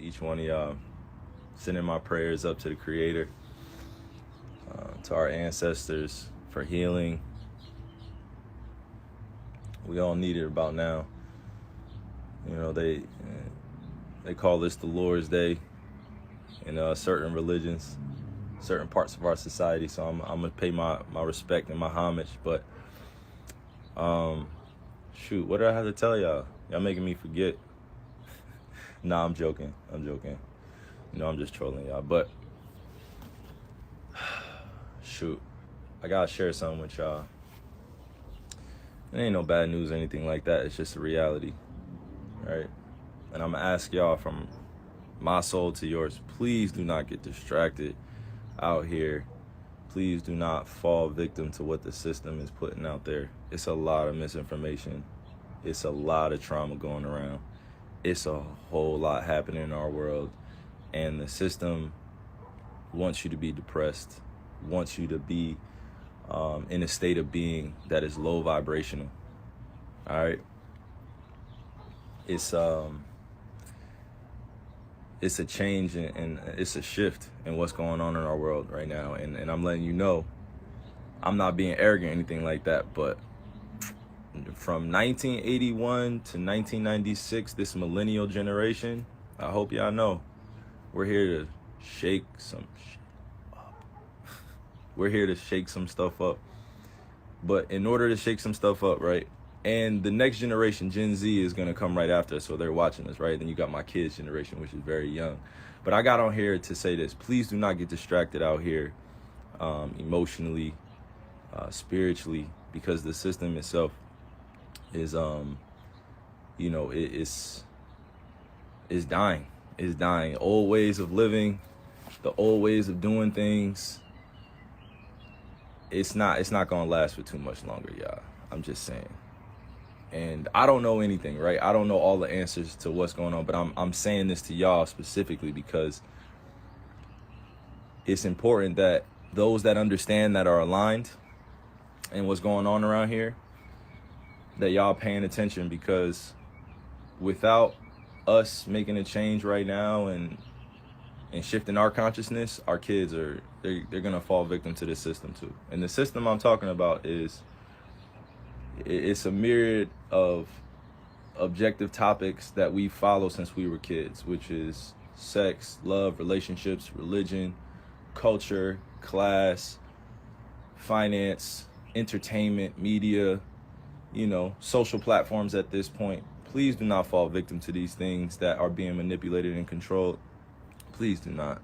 each one of y'all. Sending my prayers up to the Creator, to our ancestors for healing. We all need it about now. You know, they call this the Lord's Day in certain religions, certain parts of our society. So I'm gonna pay my respect and my homage. But shoot, what did I have to tell y'all? Y'all making me forget. Nah, I'm joking. You know, I'm just trolling y'all. But shoot, I gotta share something with y'all. It ain't no bad news or anything like that. It's just a reality, right? And I'm gonna ask y'all from my soul to yours, please do not get distracted out here. Please do not fall victim to what the system is putting out there. It's a lot of misinformation. It's a lot of trauma going around. It's a whole lot happening in our world. And the system wants you to be depressed, wants you to be in a state of being that is low vibrational. All right. It's a change and it's a shift in what's going on in our world right now. And I'm letting you know, I'm not being arrogant or anything like that, but from 1981 to 1996, this millennial generation, I hope y'all know, we're here to shake some shit up. We're here to shake some stuff up. But in order to shake some stuff up, right? And the next generation, Gen Z, is going to come right after us, so they're watching us, right? Then you got my kids' generation, which is very young. But I got on here to say this. Please do not get distracted out here emotionally, spiritually, because the system itself is, you know, it's dying. It's dying. Old ways of living, the old ways of doing things, it's not going to last for too much longer, y'all. I'm just saying. And I don't know anything, right? I don't know all the answers to what's going on, but I'm saying this to y'all specifically because it's important that those that understand, that are aligned and what's going on around here, that y'all paying attention, because without us making a change right now and shifting our consciousness, our kids they're gonna fall victim to this system too. And the system I'm talking about it's a myriad of objective topics that we follow since we were kids, which is sex, love, relationships, religion, culture, class, finance, entertainment, media, you know, social platforms at this point. Please do not fall victim to these things that are being manipulated and controlled. Please do not.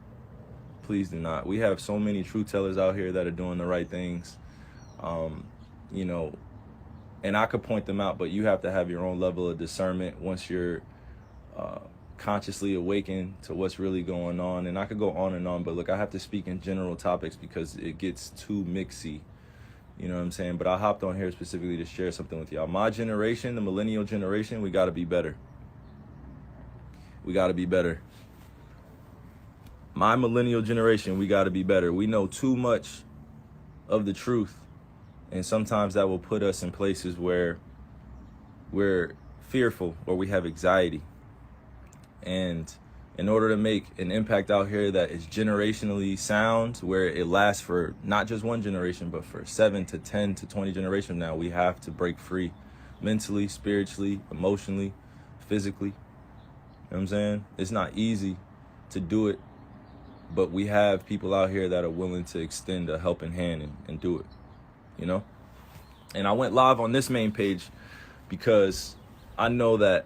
Please do not. We have so many truth tellers out here that are doing the right things. You know, and I could point them out, but you have to have your own level of discernment once you're consciously awakened to what's really going on. And I could go on and on, but look, I have to speak in general topics because it gets too mixy. You know what I'm saying? But I hopped on here specifically to share something with y'all. My generation, the millennial generation, we got to be better. We got to be better. My millennial generation, we got to be better. We know too much of the truth. And sometimes that will put us in places where we're fearful or we have anxiety. And in order to make an impact out here that is generationally sound, where it lasts for not just one generation, but for 7 to 10 to 20 generations now, we have to break free mentally, spiritually, emotionally, physically. You know what I'm saying? It's not easy to do it, but we have people out here that are willing to extend a helping hand and do it, you know? And I went live on this main page because I know that,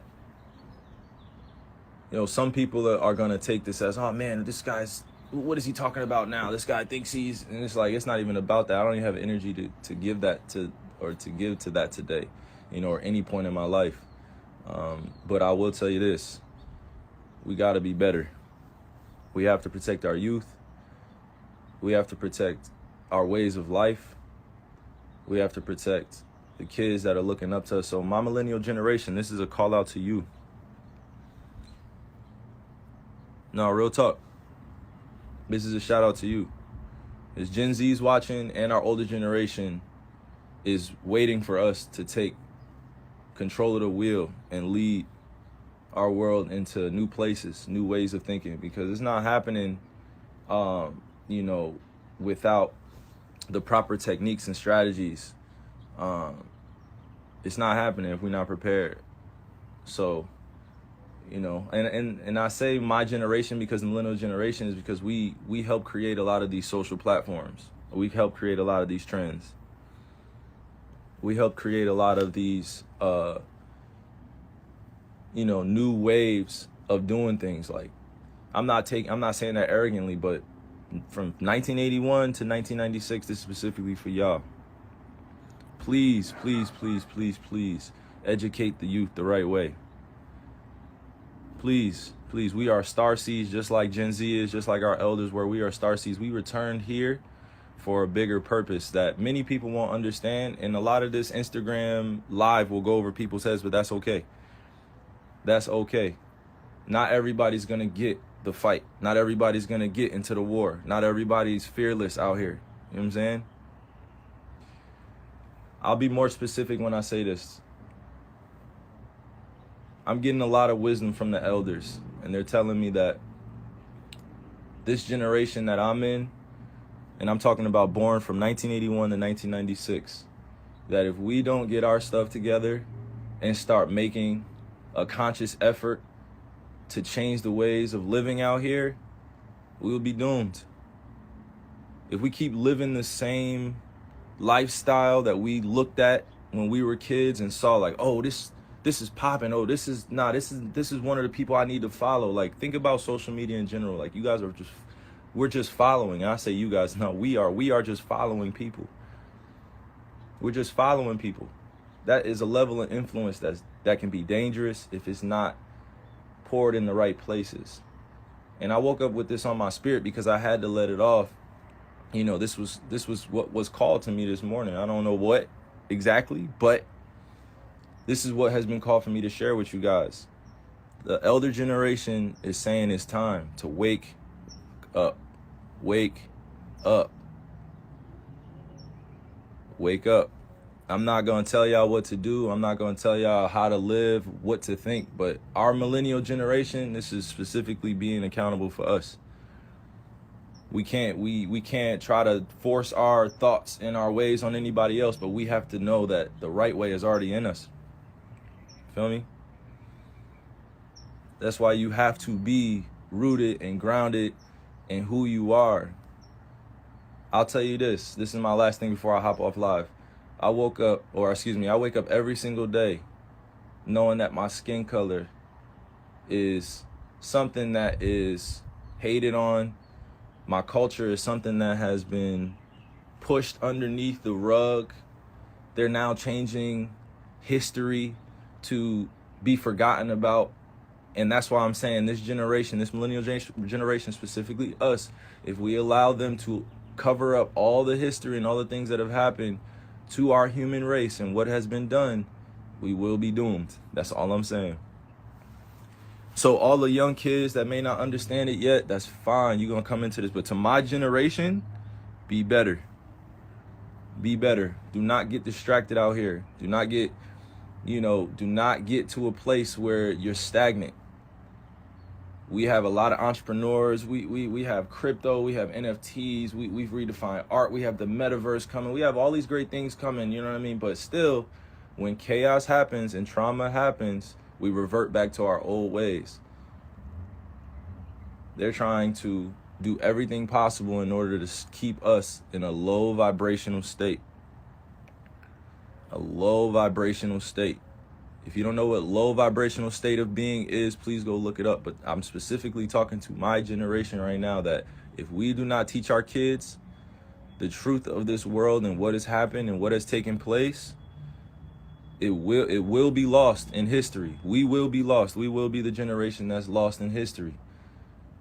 you know, some people are going to take this as, oh man, this guy's, what is he talking about now? This guy thinks he's, and it's like, it's not even about that. I don't even have energy to give that to, or to give to that today, you know, or any point in my life. But I will tell you this, we got to be better. We have to protect our youth. We have to protect our ways of life. We have to protect the kids that are looking up to us. So my millennial generation, this is a call out to you. No, real talk. This is a shout out to you. As Gen Z's watching and our older generation is waiting for us to take control of the wheel and lead our world into new places, new ways of thinking, because it's not happening, you know, without the proper techniques and strategies. Um, it's not happening if we're not prepared. So, you know, and I say my generation because the millennial generation is because we help create a lot of these social platforms. We help create a lot of these trends. We help create a lot of these, you know, new waves of doing things. Like, I'm not saying that arrogantly, but from 1981 to 1996, this is specifically for y'all. Please, please, please, please, please educate the youth the right way. Please, please, we are star seeds just like Gen Z is, just like our elders were. We are star seeds. We returned here for a bigger purpose that many people won't understand. And a lot of this Instagram live will go over people's heads, but that's okay. That's okay. Not everybody's going to get the fight. Not everybody's going to get into the war. Not everybody's fearless out here. You know what I'm saying? I'll be more specific when I say this. I'm getting a lot of wisdom from the elders, and they're telling me that this generation that I'm in, and I'm talking about born from 1981 to 1996, that if we don't get our stuff together and start making a conscious effort to change the ways of living out here, we will be doomed. If we keep living the same lifestyle that we looked at when we were kids and saw like, oh, this is popping. Oh, this is one of the people I need to follow. Like, think about social media in general. Like, you guys are we're just following. And I say you guys, no, we are just following people. We're just following people. That is a level of influence that can be dangerous if it's not poured in the right places. And I woke up with this on my spirit because I had to let it off. You know, this was what was called to me this morning. I don't know what exactly, but this is what has been called for me to share with you guys. The elder generation is saying it's time to wake up. Wake up. Wake up. I'm not going to tell y'all what to do. I'm not going to tell y'all how to live, what to think. But our millennial generation, this is specifically being accountable for us. We can't try to force our thoughts and our ways on anybody else, but we have to know that the right way is already in us. Feel me? That's why you have to be rooted and grounded in who you are. I'll tell you this. This is my last thing before I hop off live. I wake up every single day knowing that my skin color is something that is hated on. My culture is something that has been pushed underneath the rug. They're now changing history to be forgotten about. And that's why I'm saying this generation, this millennial generation, specifically us, if we allow them to cover up all the history and all the things that have happened to our human race and what has been done, we will be doomed. That's all I'm saying. So all the young kids that may not understand it yet, that's fine. You're going to come into this. But to my generation, be better. Be better. Do not get distracted out here. Do not get to a place where you're stagnant. We have a lot of entrepreneurs. We have crypto. We have NFTs. We've redefined art. We have the metaverse coming. We have all these great things coming. You know what I mean? But still, when chaos happens and trauma happens, we revert back to our old ways. They're trying to do everything possible in order to keep us in a low vibrational state. A low vibrational state. If you don't know what low vibrational state of being is, please go look it up. But I'm specifically talking to my generation right now that if we do not teach our kids the truth of this world and what has happened and what has taken place, it will be lost in history. We will be lost. We will be the generation that's lost in history.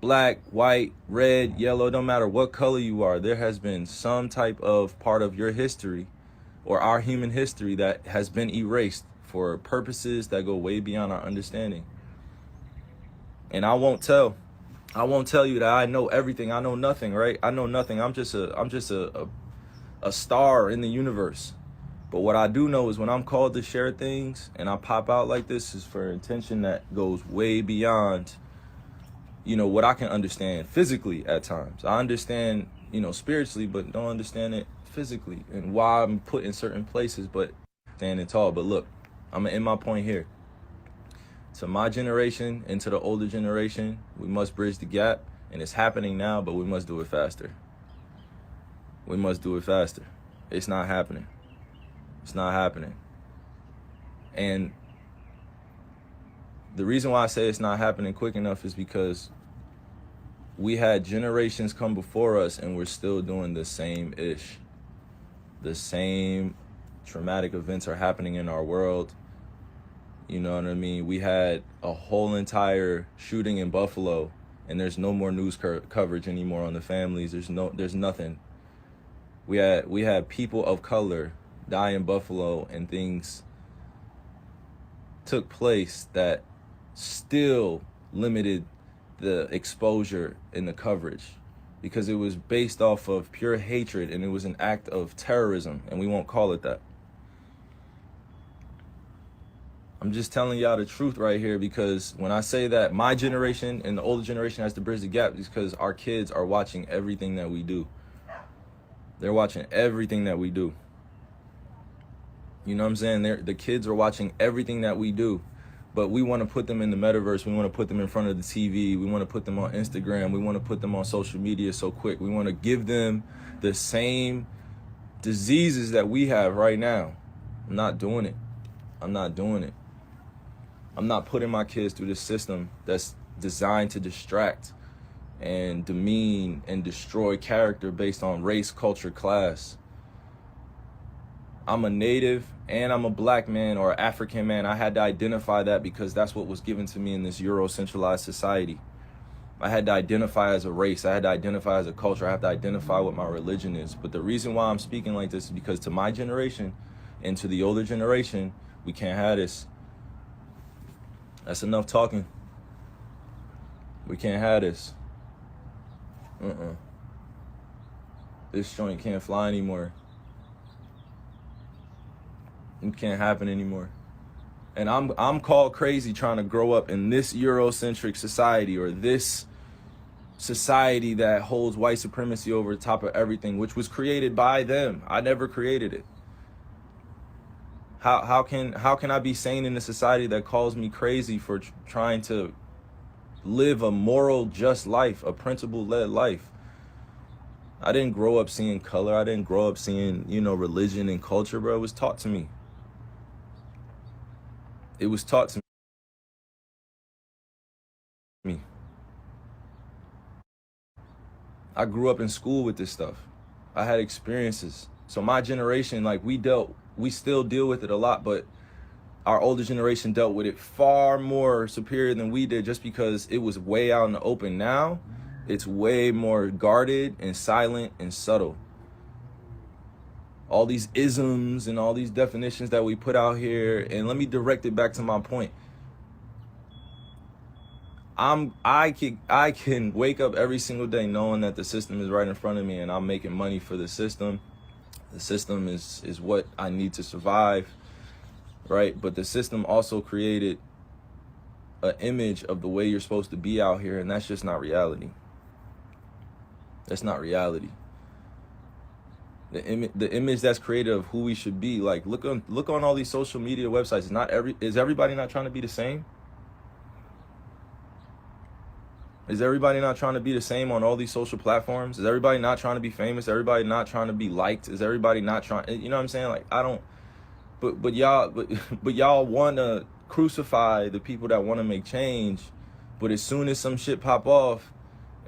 Black, white, red, yellow, don't matter what color you are, there has been some type of part of your history or our human history that has been erased for purposes that go way beyond our understanding. And I won't tell you that I know everything. I know nothing, right? I know nothing. I'm just a star in the universe. But what I do know is when I'm called to share things and I pop out like this is for intention that goes way beyond, what I can understand physically at times. I understand, spiritually, but don't understand it physically and why I'm put in certain places, but standing tall. But look, I'm gonna end my point here. To my generation and to the older generation, we must bridge the gap, and it's happening now, but we must do it faster. We must do it faster. It's not happening. It's not happening. And the reason why I say it's not happening quick enough is because we had generations come before us and we're still doing the same ish. The same traumatic events are happening in our world. You know what I mean? We had a whole entire shooting in Buffalo, and there's no more news coverage anymore on the families. There's nothing. We had people of color die in Buffalo, and things took place that still limited the exposure and the coverage because it was based off of pure hatred, and it was an act of terrorism, and we won't call it that. I'm just telling y'all the truth right here, because when I say that my generation and the older generation has to bridge the gap, it's because our kids are watching everything that we do. They're watching everything that we do. You know what I'm saying? The kids are watching everything that we do, but we want to put them in the metaverse. We want to put them in front of the TV. We want to put them on Instagram. We want to put them on social media so quick. We want to give them the same diseases that we have right now. I'm not doing it. I'm not doing it. I'm not putting my kids through this system that's designed to distract and demean and destroy character based on race, culture, class. I'm a native and I'm a black man or African man. I had to identify that because that's what was given to me in this Euro-centralized society. I had to identify as a race. I had to identify as a culture. I have to identify what my religion is. But the reason why I'm speaking like this is because to my generation and to the older generation, we can't have this. That's enough talking. We can't have this. This joint can't fly anymore. It can't happen anymore. And I'm called crazy trying to grow up in this Eurocentric society, or this society that holds white supremacy over the top of everything, which was created by them. I never created it. How can I be sane in a society that calls me crazy for trying to live a moral, just life, a principle-led life? I didn't grow up seeing color. I didn't grow up seeing, religion and culture, bro. It was taught to me. It was taught to me. I grew up in school with this stuff. I had experiences. So my generation, we still deal with it a lot, but our older generation dealt with it far more superior than we did, just because it was way out in the open. Now it's way more guarded and silent and subtle. All these isms and all these definitions that we put out here, and let me direct it back to my point. I can wake up every single day knowing that the system is right in front of me and I'm making money for the system. The system is what I need to survive, right? But the system also created an image of the way you're supposed to be out here, and that's just not reality. That's not reality. The image that's created of who we should be, like look on all these social media websites. Is everybody not trying to be the same? Is everybody not trying to be the same on all these social platforms? Is everybody not trying to be famous? Everybody not trying to be liked? Is everybody not trying? You know what I'm saying? Like, I don't. But y'all want to crucify the people that want to make change. But as soon as some shit pop off,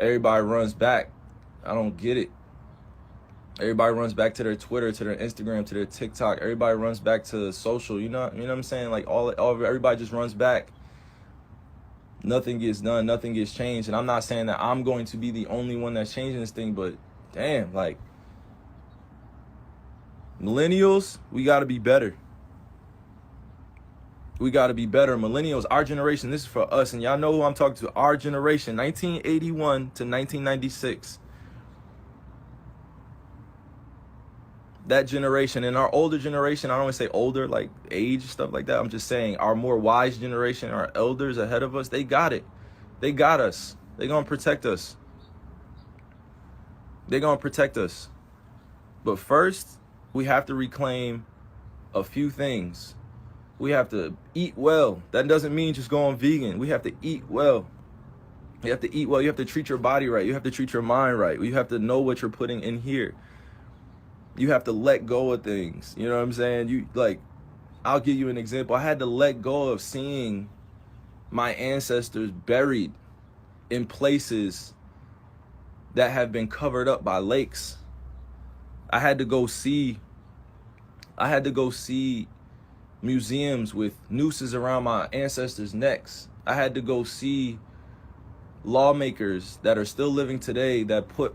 everybody runs back. I don't get it. Everybody runs back to their Twitter, to their Instagram, to their TikTok. Everybody runs back to social. You know what I'm saying? Like everybody just runs back. Nothing gets done. Nothing gets changed. And I'm not saying that I'm going to be the only one that's changing this thing, but damn, like millennials, we got to be better. We got to be better. Millennials, our generation, this is for us. And y'all know who I'm talking to. Our generation, 1981 to 1996. that generation and our older generation, I don't want to say older, like age, stuff like that. I'm just saying our more wise generation, our elders ahead of us, they got it. They got us. They're going to protect us. They're going to protect us. But first, we have to reclaim a few things. We have to eat well. That doesn't mean just going vegan. We have to eat well. You have to eat well. You have to treat your body right. You have to treat your mind right. You have to know what you're putting in here. You have to let go of things. You know what I'm saying? I'll give you an example. I had to let go of seeing my ancestors buried in places that have been covered up by lakes. I had to go see museums with nooses around my ancestors' necks. I had to go see lawmakers that are still living today that put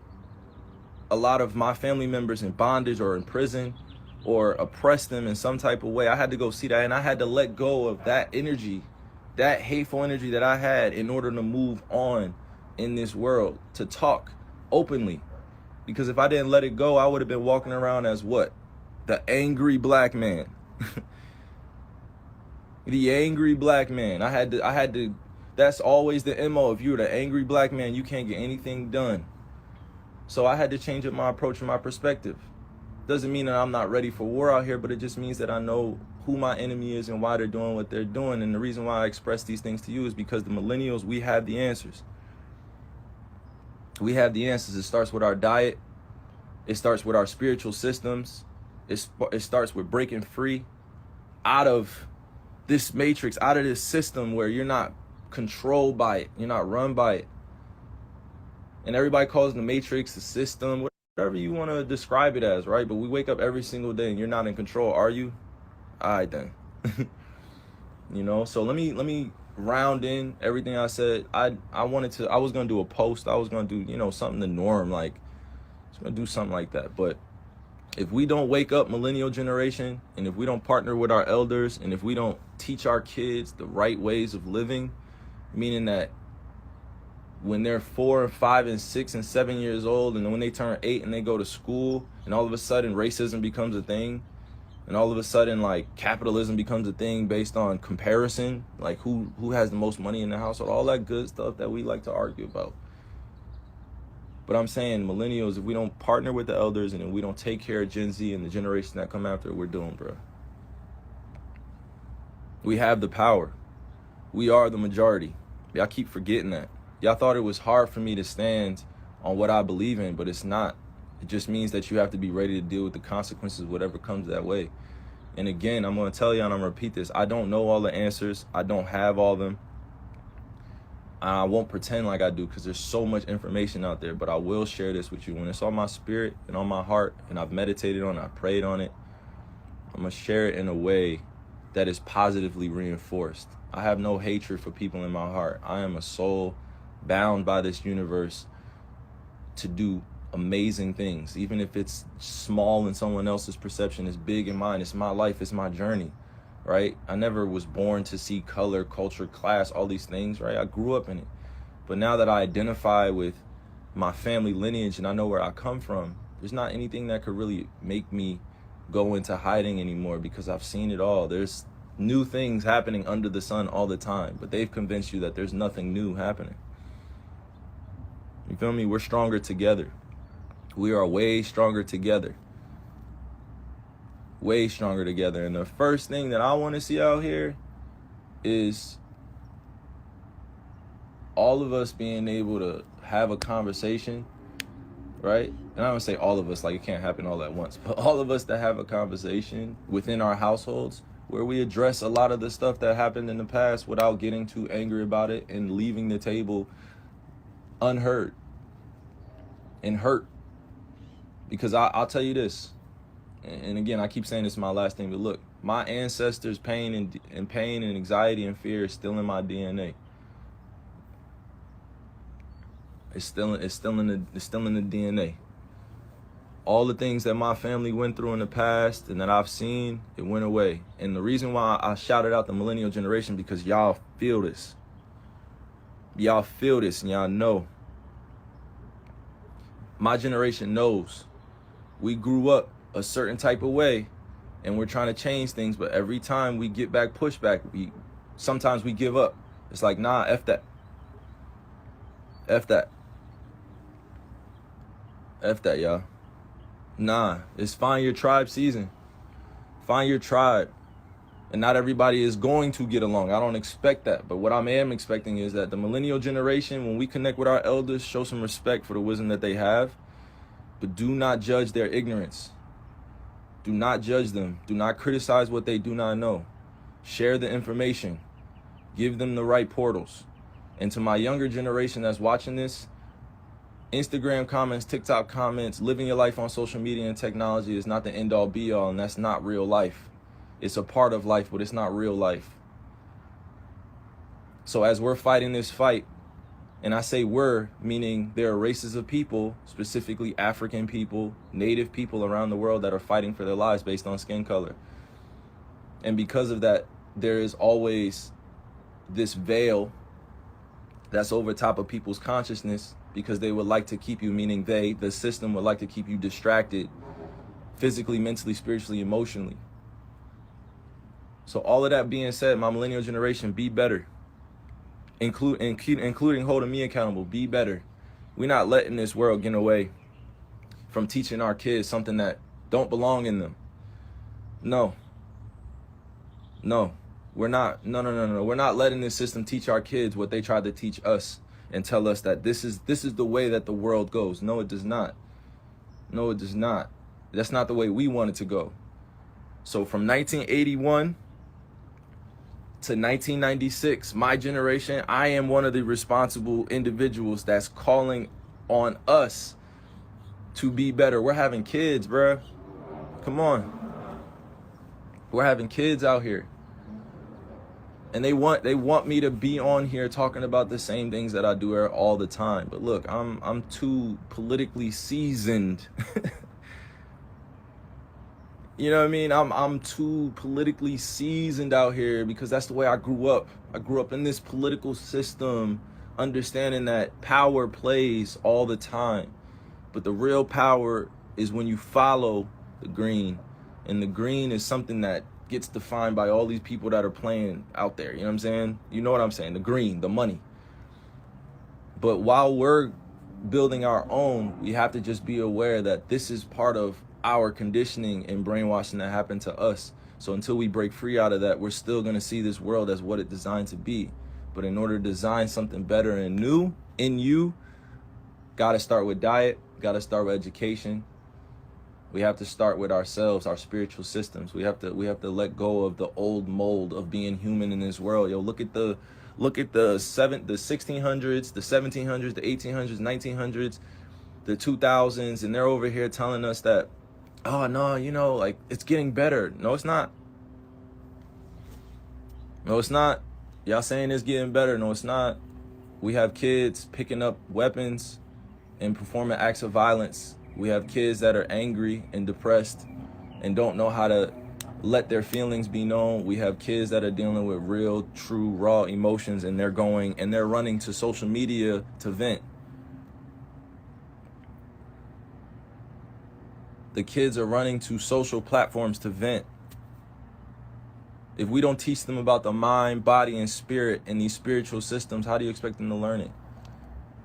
a lot of my family members in bondage or in prison or oppressed them in some type of way. I had to go see that, and I had to let go of that energy, that hateful energy that I had, in order to move on in this world, to talk openly. Because if I didn't let it go, I would have been walking around as what? The angry black man. The angry black man. I had to, that's always the MO. If you're the angry black man, you can't get anything done. So I had to change up my approach and my perspective. Doesn't mean that I'm not ready for war out here, but it just means that I know who my enemy is and why they're doing what they're doing. And the reason why I express these things to you is because the millennials, we have the answers. We have the answers. It starts with our diet. It starts with our spiritual systems. It starts with breaking free out of this matrix, out of this system where you're not controlled by it. You're not run by it. And everybody calls the matrix, the system, whatever you want to describe it as, right? But we wake up every single day and you're not in control, are you? All right, then. You know, so let me round in everything I said. I was going to do a post. I was going to do, something the norm, like, I was going to do something like that. But if we don't wake up, millennial generation, and if we don't partner with our elders, and if we don't teach our kids the right ways of living, meaning that when they're 4 and 5 and 6 and 7 years old, and then when they turn 8 and they go to school, and all of a sudden racism becomes a thing, and all of a sudden like capitalism becomes a thing based on comparison, like who has the most money in the household, all that good stuff that we like to argue about. But I'm saying millennials, if we don't partner with the elders and if we don't take care of Gen Z and the generation that come after, we're doomed, bro. We have the power. We are the majority. Y'all keep forgetting that. Y'all thought it was hard for me to stand on what I believe in, but it's not. It just means that you have to be ready to deal with the consequences, whatever comes that way. And again, I'm going to tell you, and I'm going to repeat this. I don't know all the answers. I don't have all of them. I won't pretend like I do, because there's so much information out there, but I will share this with you. When it's on my spirit and on my heart, and I've meditated on it, I prayed on it, I'm going to share it in a way that is positively reinforced. I have no hatred for people in my heart. I am a soul bound by this universe to do amazing things. Even if it's small in someone else's perception, it's big in mine. It's my life, it's my journey, right? I never was born to see color, culture, class, all these things, right? I grew up in it. But now that I identify with my family lineage and I know where I come from, there's not anything that could really make me go into hiding anymore, because I've seen it all. There's new things happening under the sun all the time, but they've convinced you that there's nothing new happening. You feel me? We're stronger together. We are way stronger together. Way stronger together. And the first thing that I want to see out here is all of us being able to have a conversation, right? And I don't say all of us, like it can't happen all at once, but all of us that have a conversation within our households where we address a lot of the stuff that happened in the past without getting too angry about it and leaving the table unheard and hurt. Because I'll tell you this, and again, I keep saying this is my last thing, but look, my ancestors' pain and anxiety and fear is still in my DNA. It's still in the DNA. All the things that my family went through in the past and that I've seen, it went away. And the reason why I shouted out the millennial generation, because y'all feel this. Y'all feel this and y'all know. My generation knows. We grew up a certain type of way, and we're trying to change things, but every time we get back pushback, sometimes we give up. It's like, nah, F that. F that. F that, y'all. Nah, it's find your tribe season. Find your tribe. And not everybody is going to get along. I don't expect that. But what I am expecting is that the millennial generation, when we connect with our elders, show some respect for the wisdom that they have, but do not judge their ignorance. Do not judge them. Do not criticize what they do not know. Share the information. Give them the right portals. And to my younger generation that's watching this, Instagram comments, TikTok comments, living your life on social media and technology is not the end all be all, and that's not real life. It's a part of life, but it's not real life. So as we're fighting this fight, and I say we're, meaning there are races of people, specifically African people, native people around the world that are fighting for their lives based on skin color. And because of that, there is always this veil that's over top of people's consciousness, because they would like to keep you, meaning the system would like to keep you distracted physically, mentally, spiritually, emotionally. So all of that being said, my millennial generation, be better. Including holding me accountable, be better. We're not letting this world get away from teaching our kids something that don't belong in them. No, we're not. No. We're not letting this system teach our kids what they tried to teach us and tell us that this is the way that the world goes. No, it does not. No, it does not. That's not the way we want it to go. So from 1981 to 1996, my generation, I am one of the responsible individuals that's calling on us to be better. We're having kids, bruh. Come on. We're having kids out here. And they want me to be on here talking about the same things that I do all the time. But look, I'm too politically seasoned. You know what I mean? I'm too politically seasoned out here because that's the way I grew up. I grew up in this political system, understanding that power plays all the time. But the real power is when you follow the green. And the green is something that gets defined by all these people that are playing out there. You know what I'm saying? You know what I'm saying? The green, the money. But while we're building our own, we have to just be aware that this is part of our conditioning and brainwashing that happened to us. So until we break free out of that, we're still going to see this world as what it's designed to be. But in order to design something better and new in you, got to start with diet, got to start with education. We have to start with ourselves, our spiritual systems. We have to let go of the old mold of being human in this world. Yo, look at the 1600s, the 1700s, the 1800s, 1900s, the 2000s, and they're over here telling us that, oh no, like it's getting better. No, it's not. No, it's not. Y'all saying it's getting better. No, it's not. We have kids picking up weapons and performing acts of violence. We have kids that are angry and depressed and don't know how to let their feelings be known. We have kids that are dealing with real, true, raw emotions, and they're running to social media to vent. The kids are running to social platforms to vent. If we don't teach them about the mind, body, and spirit and these spiritual systems, how do you expect them to learn it?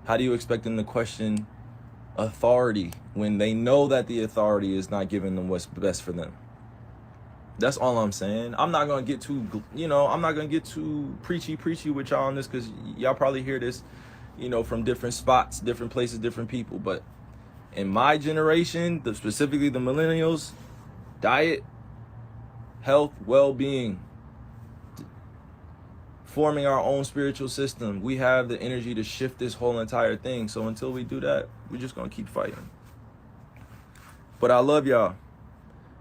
How do you expect them to question authority when they know that the authority is not giving them what's best for them? That's all I'm saying. I'm not gonna get too, preachy with y'all on this, because y'all probably hear this, from different spots, different places, different people. But in my generation, specifically the millennials, diet, health, well-being, forming our own spiritual system. We have the energy to shift this whole entire thing. So until we do that, we're just gonna keep fighting. But I love y'all.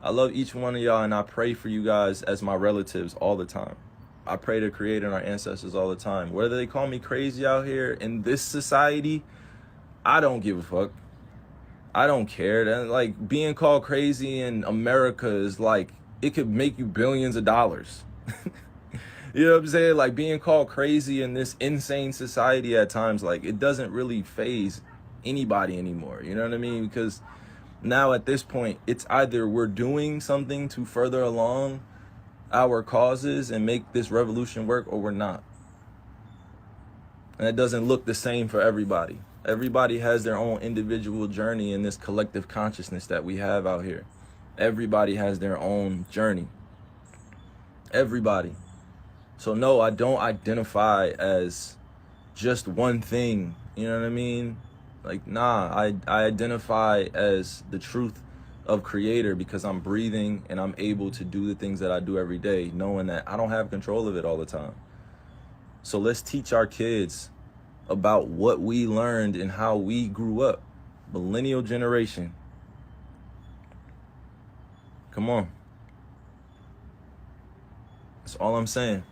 I love each one of y'all, and I pray for you guys as my relatives all the time. I pray to Creator and our ancestors all the time. Whether they call me crazy out here in this society, I don't give a fuck. I don't care. That, like, being called crazy in America is like, it could make you billions of dollars. You know what I'm saying? Like, being called crazy in this insane society at times, like, it doesn't really faze anybody anymore. You know what I mean? Because Now at this point, it's either we're doing something to further along our causes and make this revolution work, or we're not. And it doesn't look the same for everybody. Everybody has their own individual journey in this collective consciousness that we have out here. Everybody has their own journey. Everybody. So no, I don't identify as just one thing. You know what I mean? Like, nah, I identify as the truth of creator because I'm breathing and I'm able to do the things that I do every day, knowing that I don't have control of it all the time. So let's teach our kids about what we learned and how we grew up. Millennial generation. Come on. That's all I'm saying.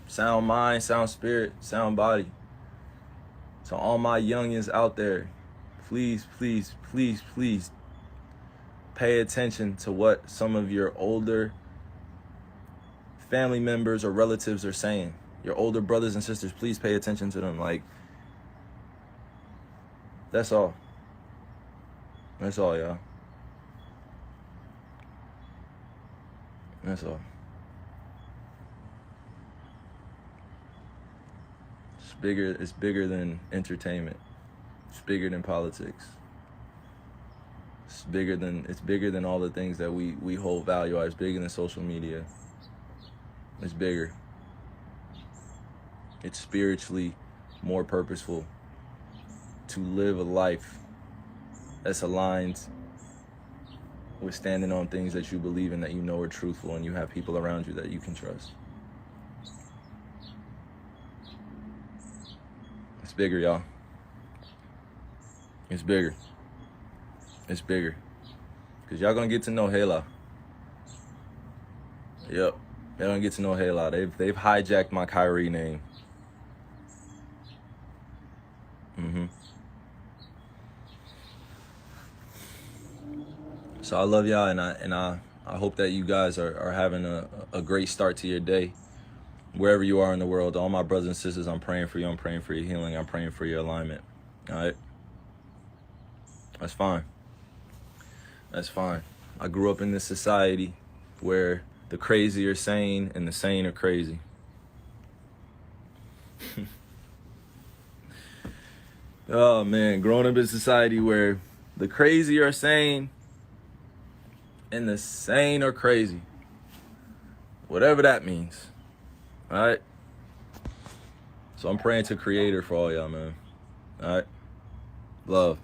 Sound mind, sound spirit, sound body. So all my youngins out there, please, please, please, please pay attention to what some of your older family members or relatives are saying. Your older brothers and sisters, please pay attention to them. Like, that's all. That's all, y'all. That's all. It's bigger than entertainment. It's bigger than politics. It's bigger than all the things that we hold value on. It's bigger than social media. It's bigger. It's spiritually more purposeful to live a life that's aligned with standing on things that you believe in, that you know are truthful, and you have people around you that you can trust. It's bigger, y'all. It's bigger. It's bigger. Because y'all gonna get to know Hela. Yep. Y'all gonna get to know Hela. They've hijacked my Kyrie name. So I love y'all, and I hope that you guys are having a great start to your day. Wherever you are in the world, all my brothers and sisters, I'm praying for you. I'm praying for your healing. I'm praying for your alignment. All right? That's fine. That's fine. I grew up in this society where the crazy are sane and the sane are crazy. Oh, man. Growing up in society where the crazy are sane and the sane are crazy. Whatever that means. All right? So I'm praying to Creator for all y'all, man. All right? Love.